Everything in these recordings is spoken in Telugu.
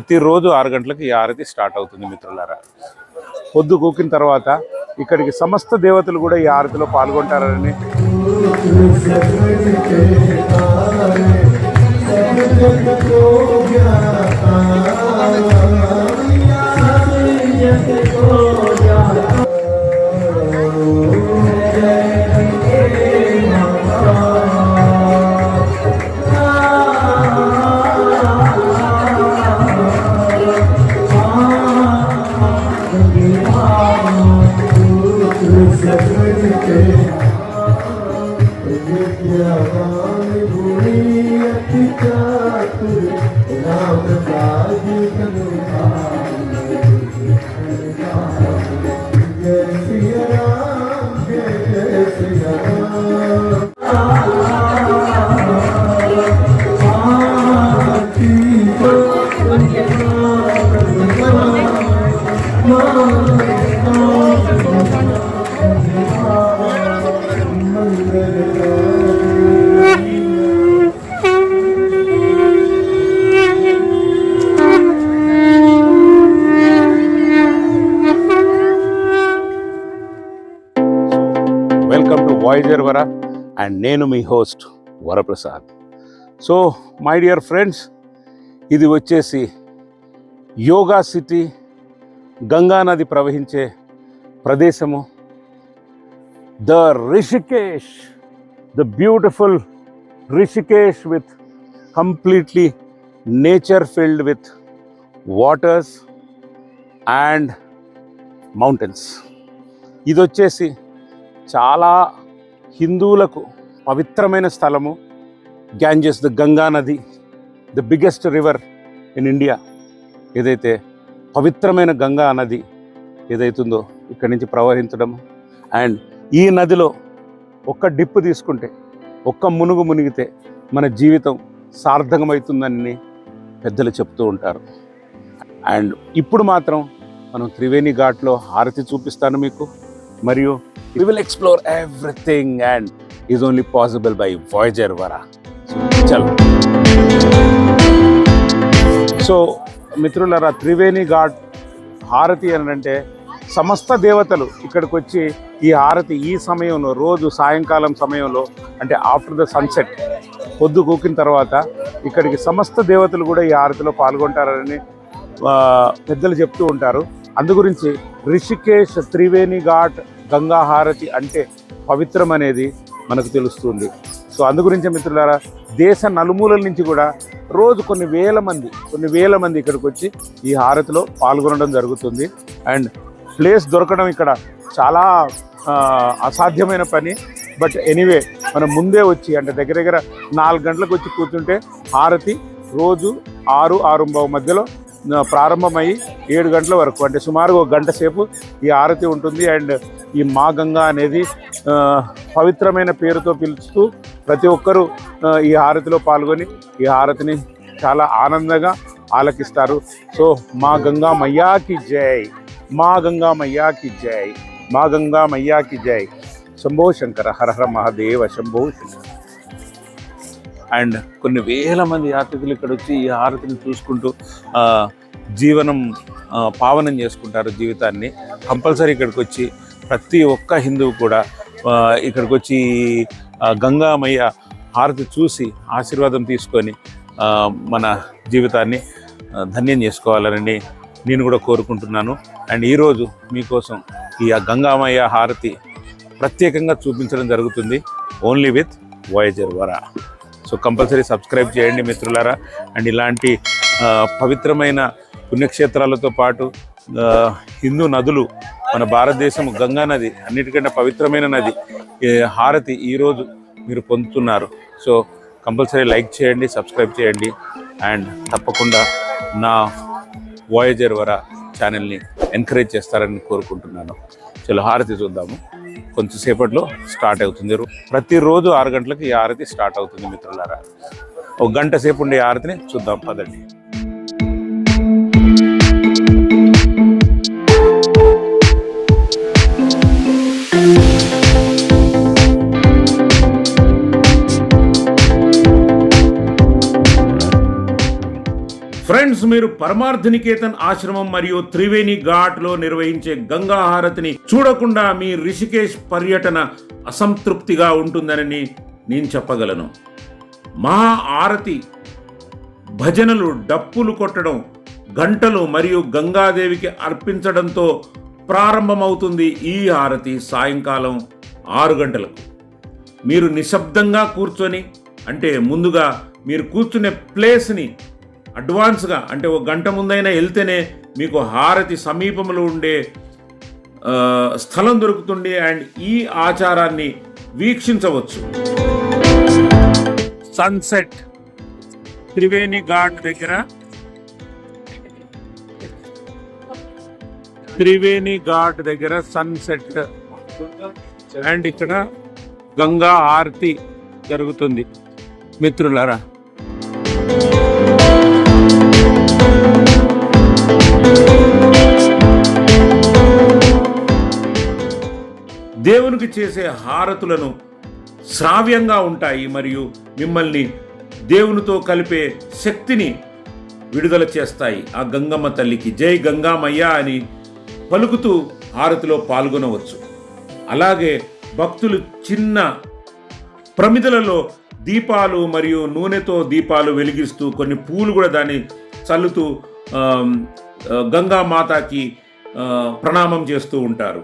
ప్రతిరోజు 6 గంటలకు ఈ హారతి స్టార్ట్ అవుతుంది మిత్రులారా. పొద్దు కూకిన తర్వాత ఇక్కడికి సమస్త దేవతలు కూడా ఈ హారతిలో పాల్గొంటారని వెల్కమ్ టు వాయిజర్ వర అండ్ నేను మీ host Varaprasad. So my dear friends, ఇది వచ్చేసి యోగా సిటీ, గంగా నది ప్రవహించే ప్రదేశము, the Rishikesh, the beautiful Rishikesh with completely nature filled with waters and mountains. ఇది వచ్చేసి చాలా హిందువులకు పవిత్రమైన స్థలము. గ్యాంజెస్, ద గంగా నది, the biggest river in India. ఏదైతే పవిత్రమైన గంగా నది ఏదైతుందో ఇక్కడి నుంచి ప్రవహించడం, అండ్ ఈ నదిలో ఒక్క డిప్పు తీసుకుంటే, ఒక్క మునుగు మునిగితే మన జీవితం సార్థకమవుతుందని పెద్దలు చెప్తూ ఉంటారు. అండ్ ఇప్పుడు మాత్రం మనం త్రివేణి ఘాట్లో హారతి చూపిస్తాను మీకు, మరియు we will explore everything and is only possible by Voyager Vara. So మిత్రులారా, త్రివేణి ఘాట్ హారతి అని అంటే సమస్త దేవతలు ఇక్కడికి వచ్చి ఈ హారతి ఈ సమయంలో, రోజు సాయంకాలం సమయంలో, అంటే ఆఫ్టర్ ద సన్సెట్, పొద్దు కూకిన తర్వాత ఇక్కడికి సమస్త దేవతలు కూడా ఈ హారతిలో పాల్గొంటారని పెద్దలు చెప్తూ ఉంటారు. అందుగురించి రిషికేష్ త్రివేణి ఘాట్ గంగా హారతి అంటే పవిత్రం అనేది మనకు తెలుస్తుంది. సో అందుగురించి మిత్రులారా, దేశ నలుమూలల నుంచి కూడా రోజు కొన్ని వేల మంది ఇక్కడికి వచ్చి ఈ హారతిలో పాల్గొనడం జరుగుతుంది. అండ్ ప్లేస్ దొరకడం ఇక్కడ చాలా అసాధ్యమైన పని. బట్ ఎనీవే, మనం ముందే వచ్చి, అంటే దగ్గర దగ్గర 4 గంటలకు వచ్చి కూర్చుంటే హారతి రోజు 6-6:15 మధ్యలో ప్రారంభమయ్యి 7 గంటల వరకు, అంటే సుమారుగా 1 గంట సేపు ఈ హారతి ఉంటుంది. అండ్ ఈ మా గంగా అనేది పవిత్రమైన పేరుతో పిలుస్తూ ప్రతి ఒక్కరూ ఈ హారతిలో పాల్గొని ఈ హారతిని చాలా ఆనందంగా ఆలకిస్తారు. సో మా గంగా మయ్యాకి జై, మా గంగా మయ్యాకి జై, మా గంగా మయ్యాకి జై. శంభో శంకర, హర హర మహాదేవ, శంభో శంకర. అండ్ కొన్ని వేల మంది యాత్రికులు ఇక్కడ వచ్చి ఈ హారతిని చూసుకుంటూ జీవనం పావనం చేసుకుంటారు, జీవితాన్ని. కంపల్సరీ ఇక్కడికి వచ్చి ప్రతి ఒక్క హిందువు కూడా ఇక్కడికి వచ్చి గంగామయ్య హారతి చూసి ఆశీర్వాదం తీసుకొని మన జీవితాన్ని ధన్యం చేసుకోవాలని నేను కూడా కోరుకుంటున్నాను. అండ్ ఈరోజు మీకోసం ఈ గంగామయ్య హారతి ప్రత్యేకంగా చూపించడం జరుగుతుంది, only with Voyager Vara. So compulsory subscribe చేయండి మిత్రులారా. అండ్ ఇలాంటి పవిత్రమైన పుణ్యక్షేత్రాలతో పాటు హిందూ నదులు, మన భారతదేశం గంగా నది అన్నిటికంటే పవిత్రమైన నది, హారతి ఈరోజు మీరు పొందుతున్నారు. సో కంపల్సరీ లైక్ చేయండి, సబ్స్క్రైబ్ చేయండి, అండ్ తప్పకుండా నా వాయేజర్ వరా ఛానల్ని ఎంకరేజ్ చేస్తారని కోరుకుంటున్నాను. చలో హారతి చూద్దాము. కొంచెంసేపట్లో స్టార్ట్ అవుతుంది. ప్రతిరోజు 6 గంటలకు ఈ హారతి స్టార్ట్ అవుతుంది మిత్రులారా. 1 గంట సేపు ఉండే హారతిని చూద్దాం, పదండి. ఫ్రెండ్స్, మీరు పరమార్థ నికేతన్ ఆశ్రమం మరియు త్రివేణి ఘాట్లో నిర్వహించే గంగా హారతిని చూడకుండా మీ రిషికేశ్ పర్యటన అసంతృప్తిగా ఉంటుందని నేను చెప్పగలను. మహా ఆరతి, భజనలు, డప్పులు కొట్టడం, గంటలు మరియు గంగాదేవికి అర్పించడంతో ప్రారంభమవుతుంది. ఈ హారతి సాయంకాలం 6 గంటలకు. మీరు నిశ్శబ్దంగా కూర్చొని, అంటే ముందుగా మీరు కూర్చునే ప్లేస్ని అడ్వాన్స్గా, అంటే 1 గంట ముందైనా వెళ్తేనే మీకు హారతి సమీపంలో ఉండే స్థలం దొరుకుతుంది అండ్ ఈ ఆచారాన్ని వీక్షించవచ్చు. సన్సెట్ త్రివేణి ఘాట్ దగ్గర, త్రివేణి ఘాట్ దగ్గర సన్సెట్ అండ్ ఇక్కడ గంగా హారతి జరుగుతుంది మిత్రులారా. దేవునికి చేసే హారతులను శ్రావ్యంగా ఉంటాయి మరియు మిమ్మల్ని దేవునితో కలిపే శక్తిని విడుదల చేస్తాయి. ఆ గంగమ్మ తల్లికి జై గంగామయ్య అని పలుకుతూ హారతిలో పాల్గొనవచ్చు. అలాగే భక్తులు చిన్న ప్రమిదలలో దీపాలు మరియు నూనెతో దీపాలు వెలిగిస్తూ కొన్ని పూలు కూడా దాన్ని చల్లుతూ గంగామాతకి ప్రణామం చేస్తూ ఉంటారు.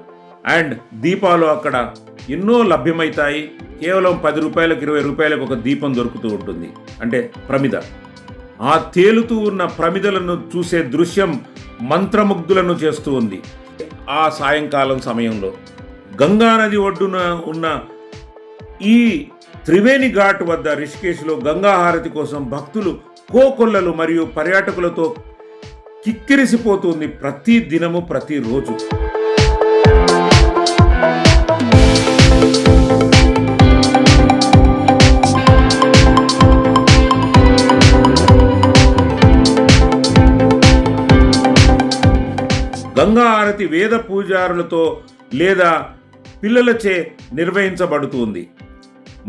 అండ్ దీపాలు అక్కడ ఎన్నో లభ్యమవుతాయి. కేవలం 10 రూపాయలకు 20 రూపాయలకు ఒక దీపం దొరుకుతూ ఉంటుంది, అంటే ప్రమిద. ఆ తేలుతూ ఉన్న ప్రమిదలను చూసే దృశ్యం మంత్రముగ్ధులను చేస్తూ ఉంది. ఆ సాయంకాలం సమయంలో గంగానది ఒడ్డున ఉన్న ఈ త్రివేణి ఘాట్ వద్ద రిషికేశ్లో గంగా హారతి కోసం భక్తులు కోకొల్లలు మరియు పర్యాటకులతో కిక్కిరిసిపోతుంది ప్రతి దినము, ప్రతిరోజు. గంగా హారతి వేద పూజారులతో లేదా పిల్లలచే నిర్వహించబడుతుంది.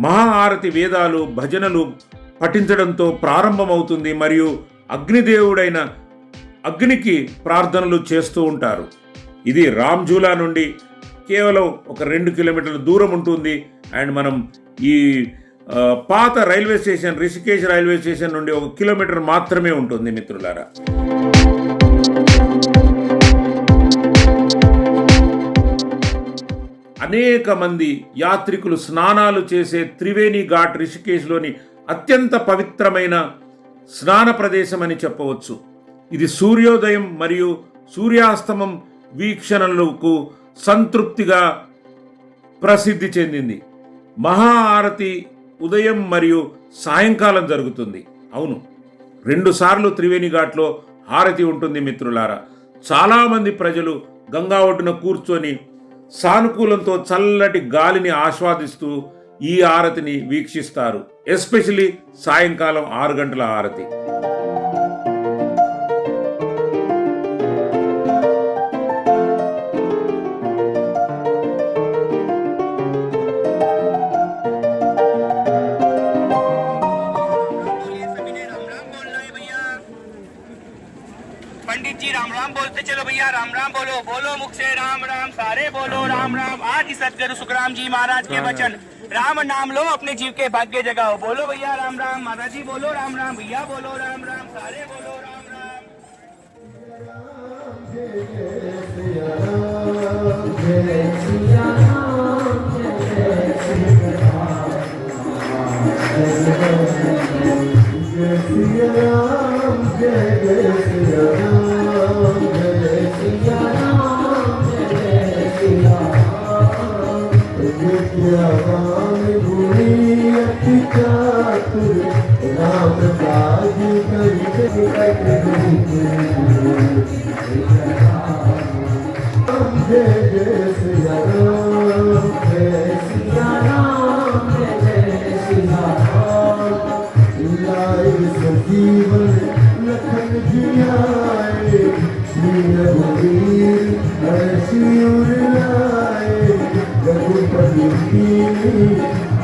మహాహారతి వేదాలు, భజనలు పఠించడంతో ప్రారంభమవుతుంది మరియు అగ్నిదేవుడైన అగ్నికి ప్రార్థనలు చేస్తూ ఉంటారు. ఇది రామ్జూలా నుండి కేవలం ఒక 2 కిలోమీటర్ల దూరం ఉంటుంది. అండ్ మనం ఈ పాత railway station, Rishikesh railway station నుండి 1 కిలోమీటర్ మాత్రమే ఉంటుంది మిత్రులారా. అనేక మంది యాత్రికులు స్నానాలు చేసే త్రివేణి ఘాట్ రిషికేశ్లోని అత్యంత పవిత్రమైన స్నాన ప్రదేశం అని చెప్పవచ్చు. ఇది సూర్యోదయం మరియు సూర్యాస్తమం వీక్షణలకు సంతృప్తిగా ప్రసిద్ధి చెందింది. మహా ఆరతి ఉదయం మరియు సాయంకాలం జరుగుతుంది. అవును, 2 సార్లు త్రివేణి ఘాట్లో హారతి ఉంటుంది మిత్రులారా. చాలామంది ప్రజలు గంగా ఒడ్డున కూర్చొని సానుకూలంతో చల్లటి గాలిని ఆస్వాదిస్తూ ఈ హారతిని వీక్షిస్తారు. ఎస్పెషలీ సాయంకాలం 6 గంటల హారతి. पंडित जी राम राम बोलते चलो भैया, राम राम बोलो, बोलो मुख से राम राम, सारे बोलो राम राम। आज ही सतगुरु सुखराम जी महाराज के वचन, राम नाम लो अपने जीव के भाग्य जगाओ। बोलो भैया राम राम, माता जी बोलो राम राम, भैया बोलो राम राम, सारे बोलो राम राम।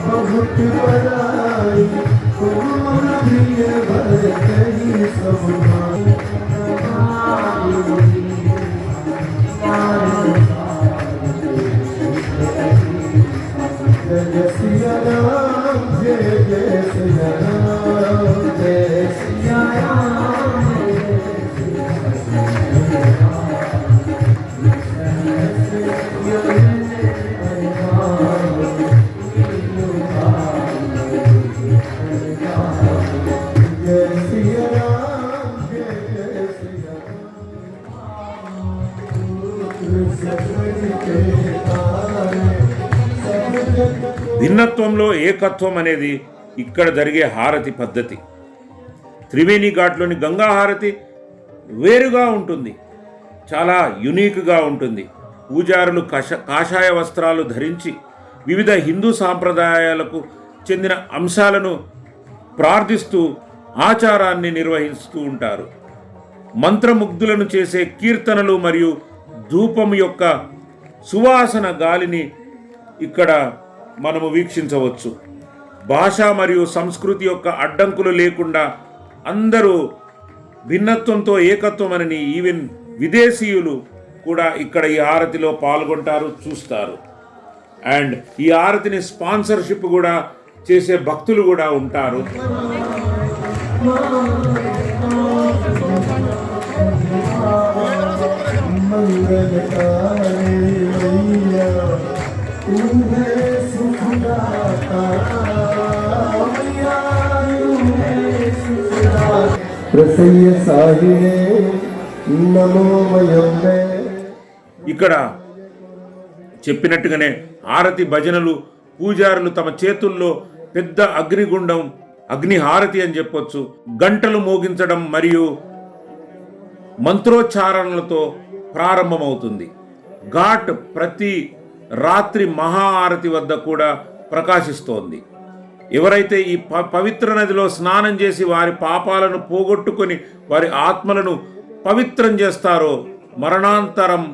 बहुत భిన్నత్వంలో ఏకత్వం అనేది ఇక్కడ జరిగే హారతి పద్ధతి. త్రివేణి ఘాట్లోని గంగా హారతి వేరుగా ఉంటుంది, చాలా యునీక్గా ఉంటుంది. పూజారులు కాషాయ వస్త్రాలు ధరించి వివిధ హిందూ సాంప్రదాయాలకు చెందిన అంశాలను ప్రార్థిస్తూ ఆచారాన్ని నిర్వహిస్తూ ఉంటారు. మంత్రముగ్ధులను చేసే కీర్తనలు మరియు ధూపం యొక్క సువాసన గాలిని ఇక్కడ మనము వీక్షించవచ్చు. భాష మరియు సంస్కృతి యొక్క అడ్డంకులు లేకుండా అందరూ భిన్నత్వంతో ఏకత్వం అని ఈవెన్ విదేశీయులు కూడా ఇక్కడ ఈ హారతిలో పాల్గొంటారు, చూస్తారు. అండ్ ఈ హారతిని స్పాన్సర్షిప్ కూడా చేసే భక్తులు కూడా ఉంటారు. ఇక్కడ చెప్పినట్టుగానే హారతి భజనలు, పూజారులు తమ చేతుల్లో పెద్ద అగ్నిగుండం, అగ్ని హారతి అని చెప్పొచ్చు, గంటలు మోగించడం మరియు మంత్రోచ్చారణలతో ప్రారంభమవుతుంది. ఘాట్ ప్రతి రాత్రి మహాహారతి వద్ద కూడా ప్రకాశిస్తోంది. ఎవరైతే ఈ పవిత్ర నదిలో స్నానం చేసి వారి పాపాలను పోగొట్టుకొని వారి ఆత్మలను పవిత్రం చేస్తారో మరణాంతరం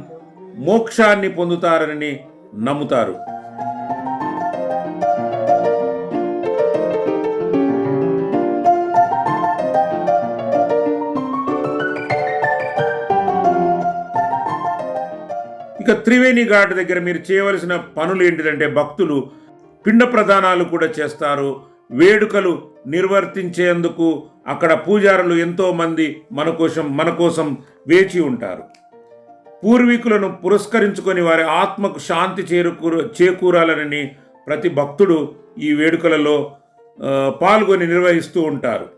మోక్షాన్ని పొందుతారని నమ్ముతారు. ఇక త్రివేణి ఘాట్ దగ్గర మీరు చేయవలసిన పనులు ఏంటిదంటే, భక్తులు పిండ ప్రదానాలు కూడా చేస్తారు. వేడుకలు నిర్వర్తించేందుకు అక్కడ పూజారులు ఎంతో మంది మన కోసం వేచి ఉంటారు. పూర్వీకులను పురస్కరించుకొని వారి ఆత్మకు శాంతి చేకూరాలని ప్రతి భక్తుడు ఈ వేడుకలలో పాల్గొని నిర్వహిస్తూ ఉంటారు.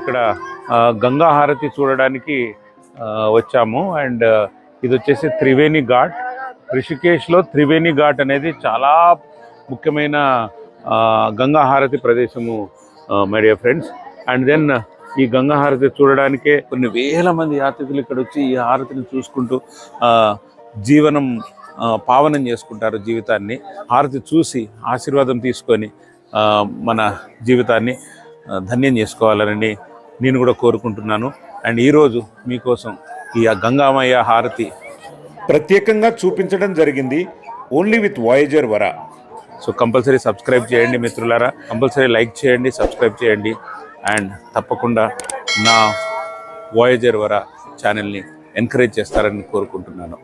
ఇక్కడ గంగా హారతి చూడడానికి వచ్చాము. అండ్ ఇది వచ్చేసి త్రివేణి ఘాట్. రిషికేశ్లో త్రివేణి ఘాట్ అనేది చాలా ముఖ్యమైన గంగా హారతి ప్రదేశము my dear friends. And then ఈ గంగా హారతి చూడడానికే కొన్ని వేల మంది యాత్రికులు ఇక్కడ వచ్చి ఈ హారతిని చూసుకుంటూ జీవనం పావనం చేసుకుంటారు. జీవితాన్ని హారతి చూసి ఆశీర్వాదం తీసుకొని మన జీవితాన్ని ధన్యం చేసుకోవాలని నేను కూడా కోరుకుంటున్నాను. అండ్ ఈరోజు మీకోసం ఈ గంగామయ్య హారతి ప్రత్యేకంగా చూపించడం జరిగింది, only with Voyager Vara. So compulsory subscribe చేయండి మిత్రులారా, కంపల్సరీ లైక్ చేయండి, సబ్స్క్రైబ్ చేయండి. అండ్ తప్పకుండా నా వాయేజర్ వరా ఛానల్ని ఎంకరేజ్ చేస్తారని కోరుకుంటున్నాను.